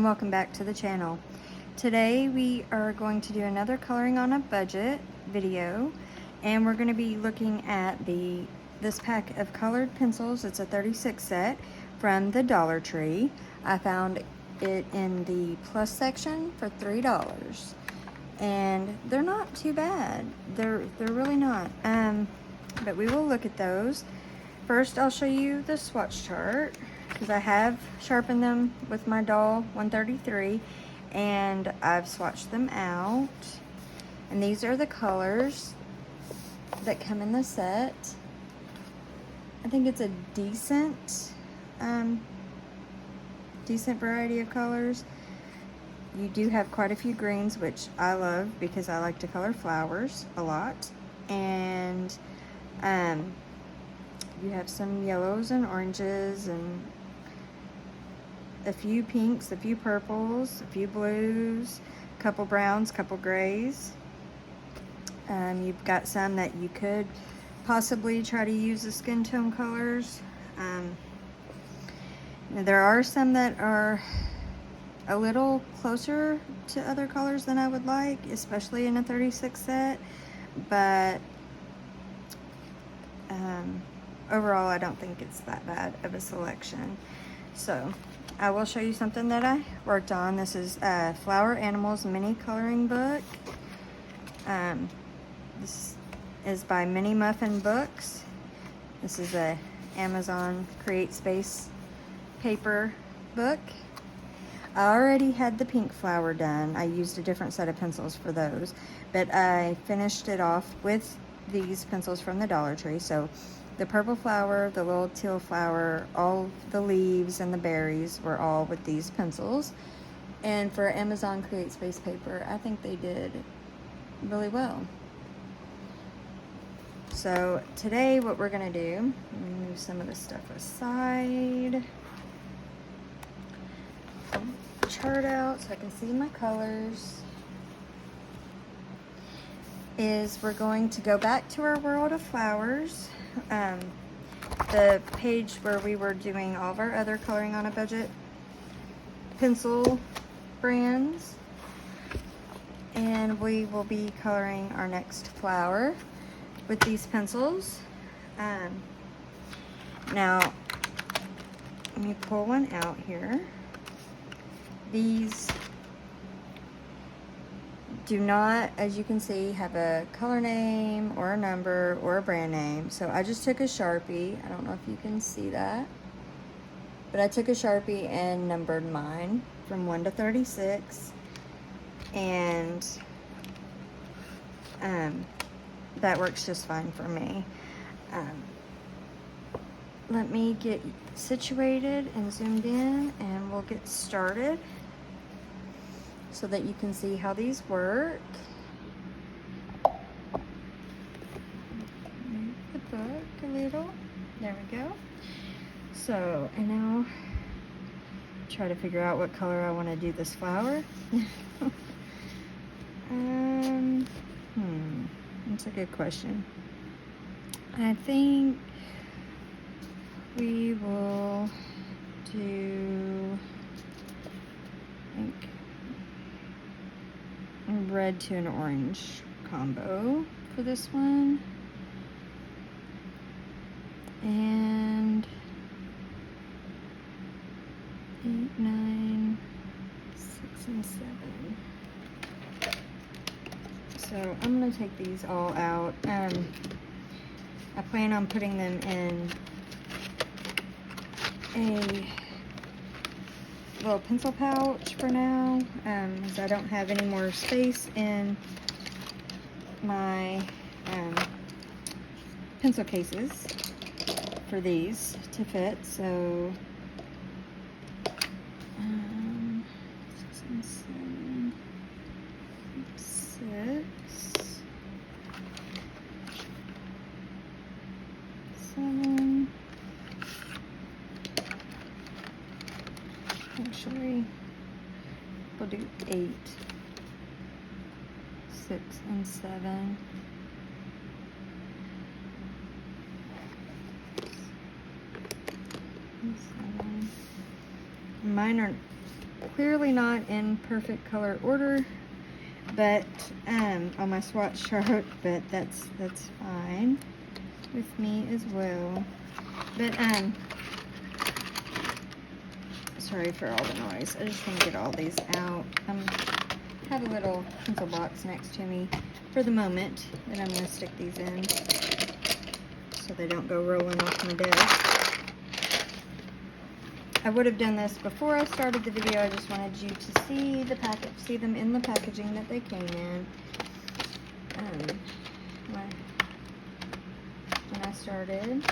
and welcome back to the channel. Today we are going to do another coloring on a budget video, and we're going to be looking at this pack of colored pencils. It's a 36 set from the Dollar Tree. I found it in the plus section for $3, and they're not too bad. They're really not. But we will look at those. First, I'll show you the swatch chart, because I have sharpened them with my Doll 133 and I've swatched them out. And these are the colors that come in the set. I think it's a decent variety of colors. You do have quite a few greens, which I love because I like to color flowers a lot. And you have some yellows and oranges and a few pinks, a few purples, a few blues, a couple browns, a couple grays. You've got some that you could possibly try to use the skin tone colors. There are some that are a little closer to other colors than I would like, especially in a 36 set, but overall I don't think it's that bad of a selection. So I will show you something that I worked on. This is Flower Animals mini coloring book. This is by Mini Muffin Books. This is a Amazon Create Space paper book. I already had the pink flower done. I used a different set of pencils for those, but I finished it off with these pencils from the Dollar Tree. So the purple flower, the little teal flower, all the leaves and the berries were all with these pencils. And for Amazon Create Space paper, I think they did really well. So today what we're gonna do, let me move some of this stuff aside. Pull the chart out so I can see my colors. Is we're going to go back to our World of Flowers, the page where we were doing all of our other coloring on a budget pencil brands, and we will be coloring our next flower with these pencils. Now let me pull one out here. These do not, as you can see, have a color name or a number or a brand name. So I just took a Sharpie. I don't know if you can see that, but I took a Sharpie and numbered mine from 1 to 36. And that works just fine for me. Let me get situated and zoomed in, and we'll get started, so that you can see how these work. Move the book a little. There we go. So, and now try to figure out what color I want to do this flower. That's a good question. I think we will do, red to an orange combo for this one, and 8, 9, 6, and 7. So I'm gonna take these all out. I plan on putting them in a little pencil pouch for now, as I don't have any more space in my pencil cases for these to fit. So 6 and 7, 6, 7. Actually, we'll do 8, 6, and 7. And 7. Mine are clearly not in perfect color order, but on my swatch chart, but that's fine with me as well. But sorry for all the noise. I just want to get all these out. Have a little pencil box next to me for the moment that I'm going to stick these in so they don't go rolling off my desk. I would have done this before I started the video. I just wanted you to see the package, see them in the packaging that they came in. When I started.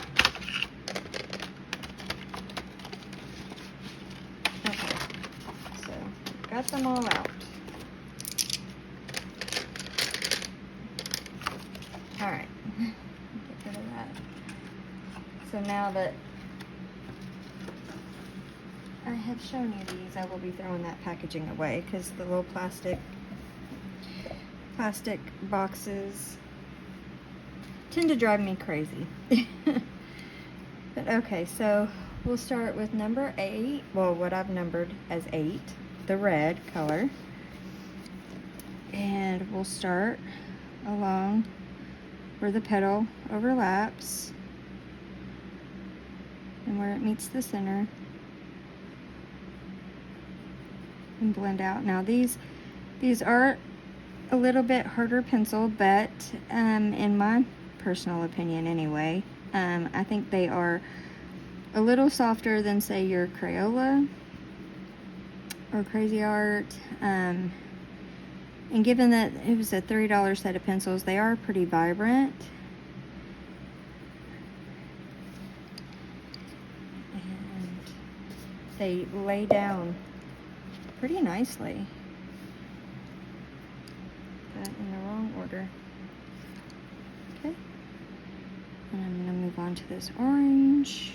Okay, so got them all out. All right, get rid of that. So now that I have shown you these, I will be throwing that packaging away because the little plastic boxes tend to drive me crazy. But okay, so we'll start with number 8, well, what I've numbered as 8, the red color. And we'll start along where the petal overlaps and where it meets the center and blend out. Now these are a little bit harder penciled, but in my personal opinion anyway, I think they are a little softer than, say, your Crayola or Crazy Art. And given that it was a $3 set of pencils, they are pretty vibrant. And they lay down pretty nicely, but in the wrong order. Okay. And I'm going to move on to this orange.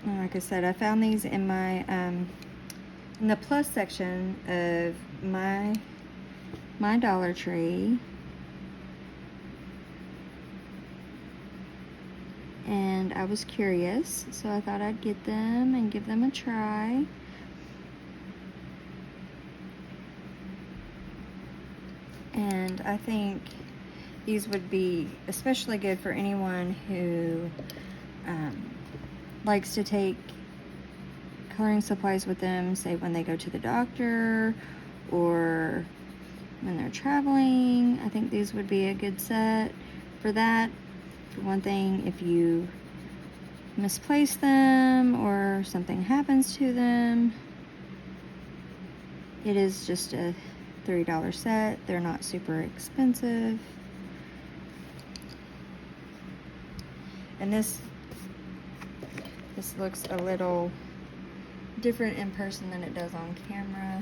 Like I said, I found these in my in the plus section of my Dollar Tree, and I was curious, so I thought I'd get them and give them a try. And I think these would be especially good for anyone who likes to take coloring supplies with them, say when they go to the doctor or when they're traveling. I think these would be a good set for that. For one thing, if you misplace them or something happens to them, it is just a $3 set. They're not super expensive. And this looks a little different in person than it does on camera.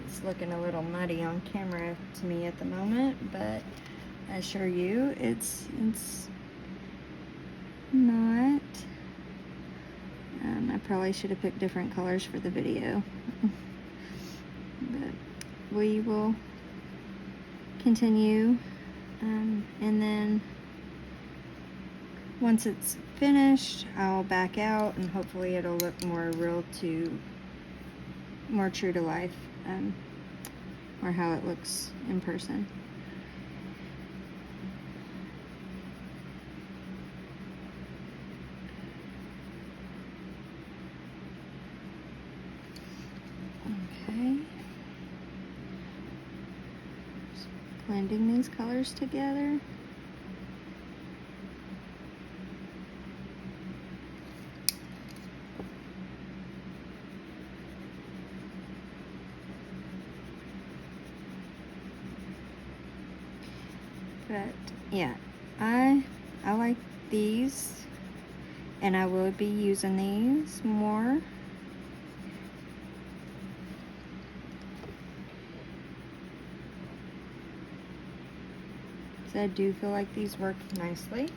It's looking a little muddy on camera to me at the moment, but I assure you it's not. I probably should have picked different colors for the video. But we will continue, and then once it's finished, I'll back out and hopefully it'll look more true to life, or how it looks in person. Okay. Just blending these colors together. But yeah, I like these, and I will be using these more. So I do feel like these work nicely.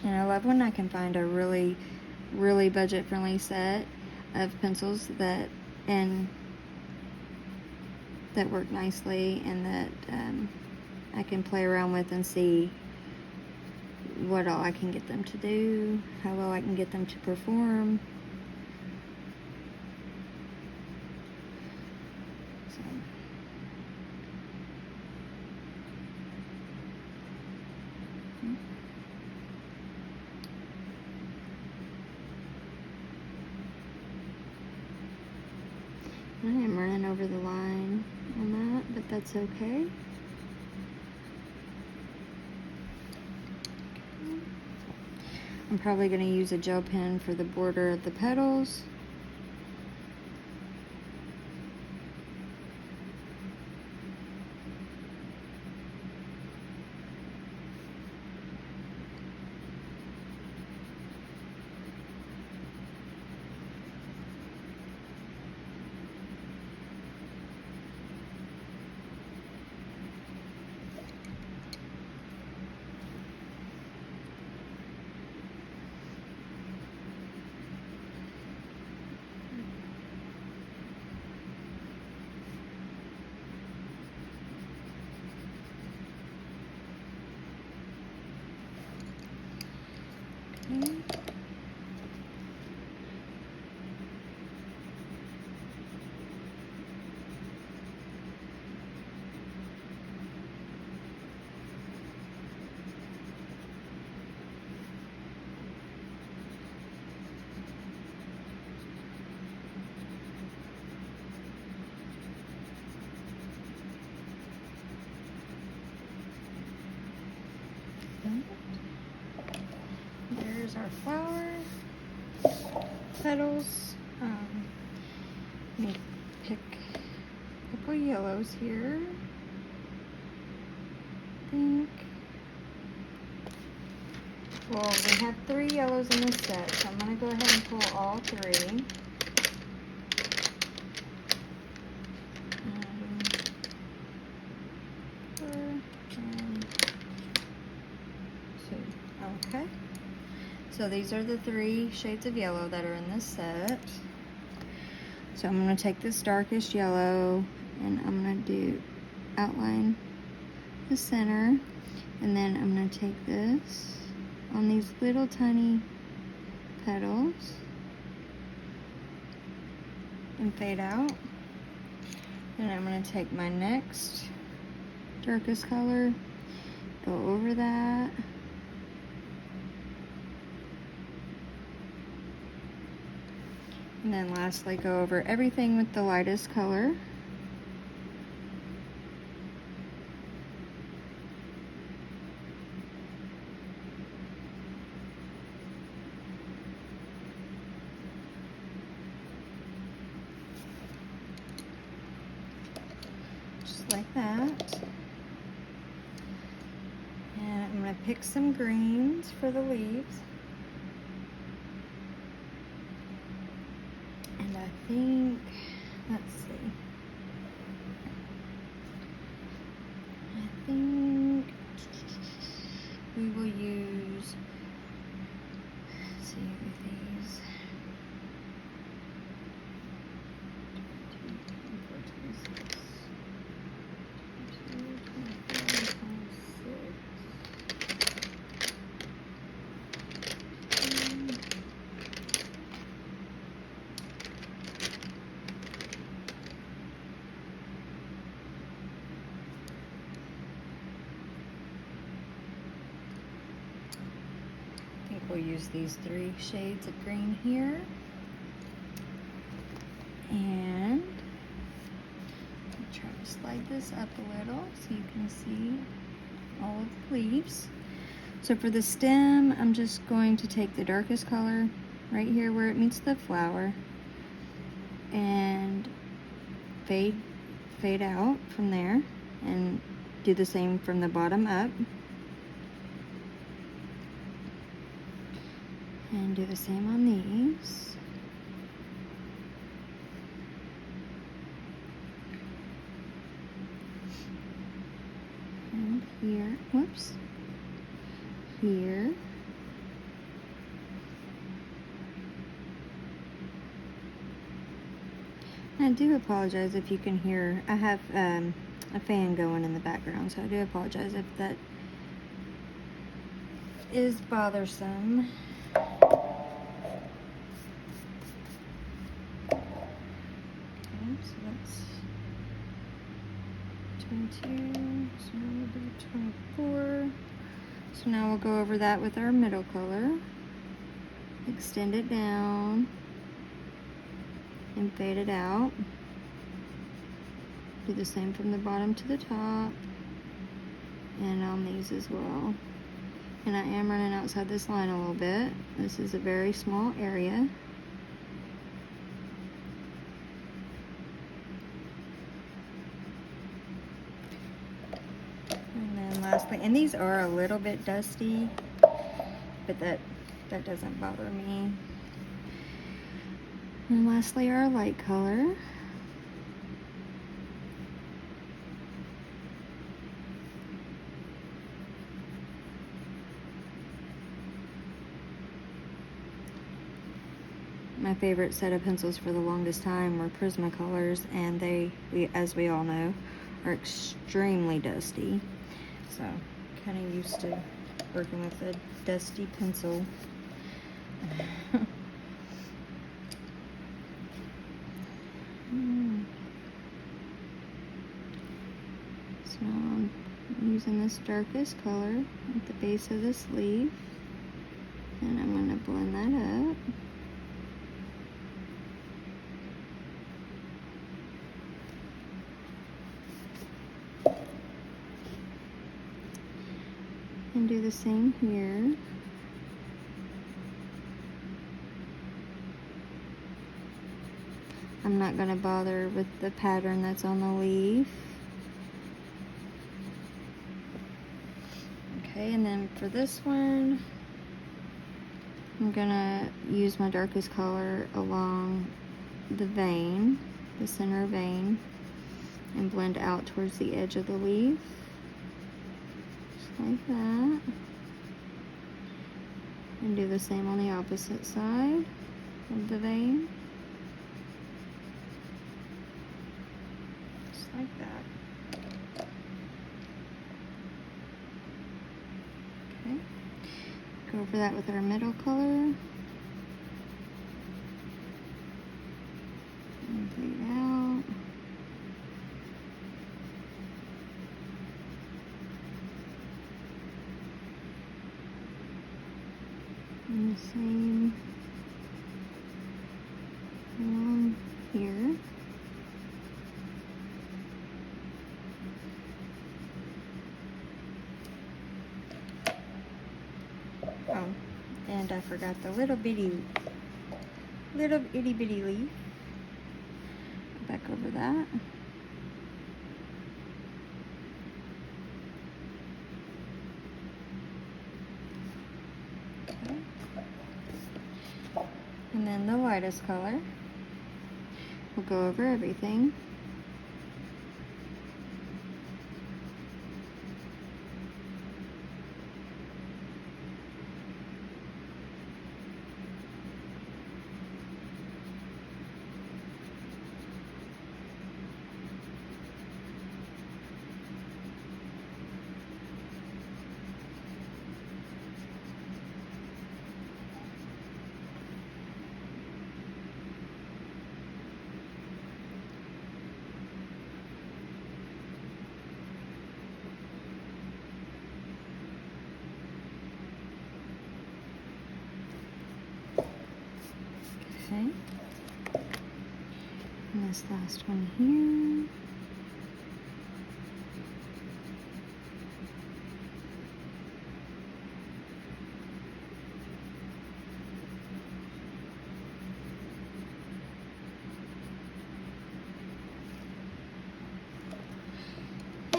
And I love when I can find a really budget-friendly set of pencils that, and that work nicely and that I can play around with and see what all I can get them to do, how well I can get them to perform. So. I am running over the line on that, but that's okay. I'm probably going to use a gel pen for the border of the petals. Okay. There's our flower petals. Let me pick a couple yellows here. I think. Well, we have 3 yellows in this set, so I'm going to go ahead and pull all 3. Okay. So these are the 3 shades of yellow that are in this set. So I'm going to take this darkest yellow and I'm going to do outline the center, and then I'm going to take this on these little tiny petals and fade out. Then I'm going to take my next darkest color, go over that, and then lastly go over everything with the lightest color. Just like that. And I'm going to pick some greens for the leaves. And I think, let's see, I think we will use, let's see, with these, 26. I think we'll use these 3 shades of green here. And I'll try to slide this up a little so you can see all of the leaves. So for the stem, I'm just going to take the darkest color right here where it meets the flower and fade out from there, and do the same from the bottom up. And do the same on these. And here, whoops, here. I do apologize if you can hear. I have a fan going in the background, so I do apologize if that is bothersome. Okay, so that's 22, so now we'll do 24. So now we'll go over that with our middle color. Extend it down and fade it out. Do the same from the bottom to the top and on these as well. And I am running outside this line a little bit. This is a very small area. And then lastly, and these are a little bit dusty, but that doesn't bother me. And lastly, our light color. My favorite set of pencils for the longest time were Prismacolors, and as we all know, are extremely dusty. So, kind of used to working with a dusty pencil. So I'm using this darkest color at the base of the sleeve, and I'm going to blend that up. And do the same here. I'm not going to bother with the pattern that's on the leaf. Okay, and then for this one, I'm going to use my darkest color along the vein, the center vein, and blend out towards the edge of the leaf. Like that, and do the same on the opposite side of the vein, just like that. Okay, go over that with our middle color, and bleed out. And the same along here. Oh, and I forgot the little itty bitty leaf. Back over that. And then the lightest color. We'll go over everything. Okay. And this last one here.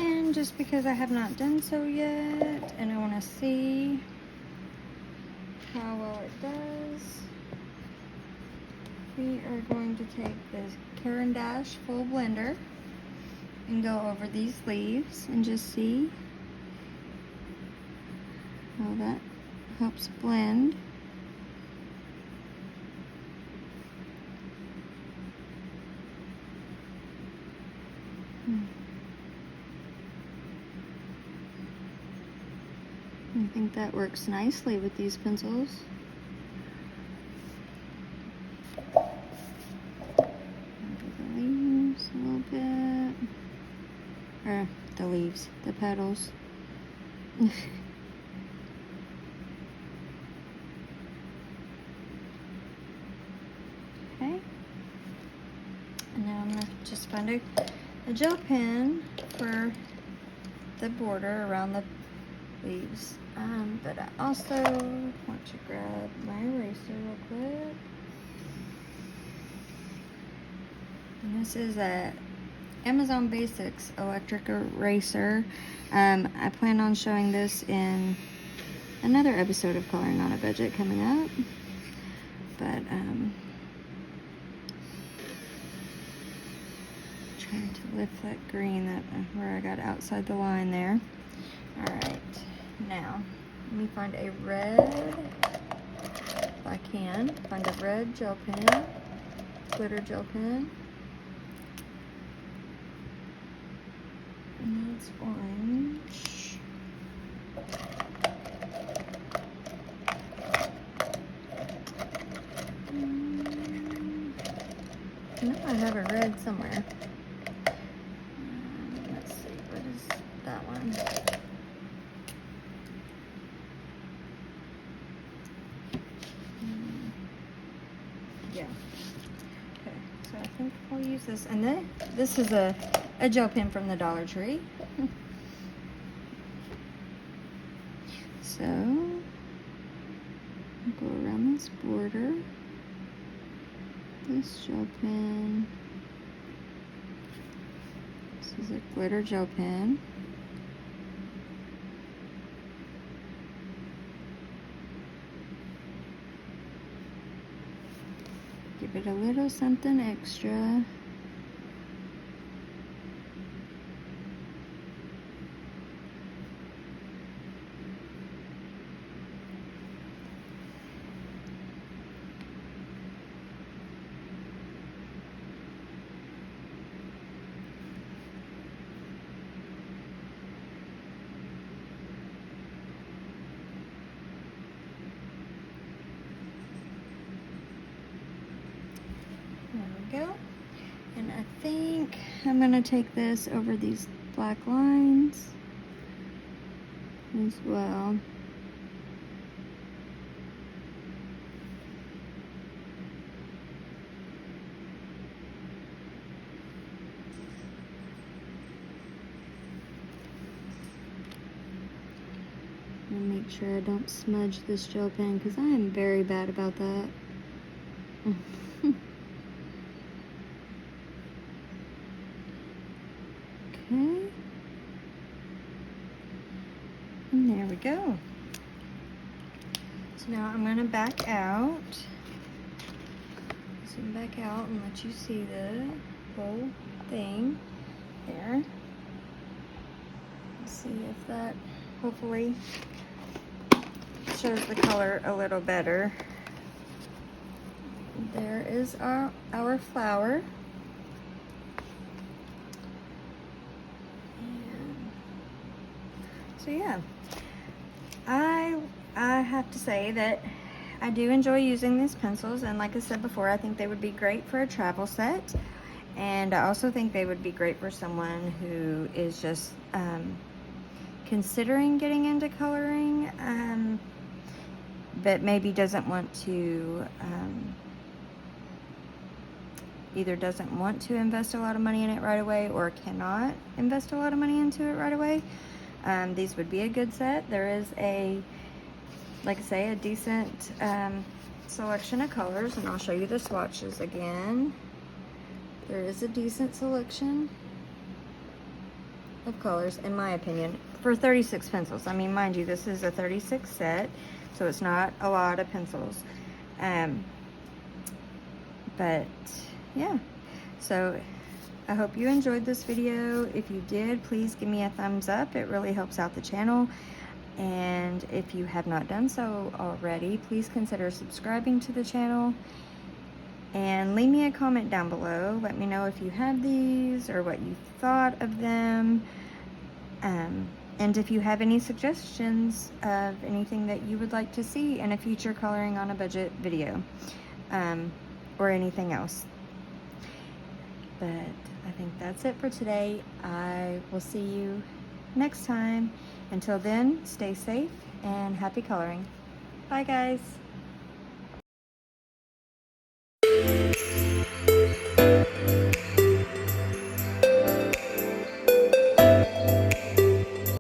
And just because I have not done so yet, and I want to see how well it does, we are going to take this Caran d'Ache full blender and go over these leaves and just see how that helps blend. think that works nicely with these pencils. Maybe the leaves a little bit. Or the leaves, the petals. Okay. And now I'm gonna just find a gel pen for the border around the leaves. But I also want to grab my eraser real quick. And this is a Amazon Basics electric eraser. I plan on showing this in another episode of Coloring on a Budget coming up. But trying to lift that green that where I got outside the line there. All right, now let me find a red, if I can, find a red gel pen, glitter gel pen. And it's orange. No, I have a red somewhere. Let's see, what is that one? Yeah. Okay, so I think I'll use this. And then this is a gel pen from the Dollar Tree. So, I'll go around this border. This gel pen. This is a glitter gel pen. Give it a little something extra. There we go. And I think I'm going to take this over these black lines as well. And make sure I don't smudge this gel pen because I am very bad about that. Okay. And there we go. So now I'm going to back out. Zoom back out and let you see the whole thing there. Let's see if that hopefully shows the color a little better. There is our flower. So yeah, I have to say that I do enjoy using these pencils, and like I said before, I think they would be great for a travel set, and I also think they would be great for someone who is just considering getting into coloring, but maybe doesn't want to either doesn't want to invest a lot of money in it right away or cannot invest a lot of money into it right away. These would be a good set. There is like I say, a decent selection of colors, and I'll show you the swatches again. There is a decent selection of colors, in my opinion, for 36 pencils. I mean, mind you, this is a 36 set, so it's not a lot of pencils. But yeah, so I hope you enjoyed this video. If you did, please give me a thumbs up. It really helps out the channel. And if you have not done so already, please consider subscribing to the channel. And leave me a comment down below. Let me know if you have these or what you thought of them. And if you have any suggestions of anything that you would like to see in a future coloring on a budget video, or anything else. But I think that's it for today. I will see you next time. Until then, stay safe and happy coloring. Bye guys.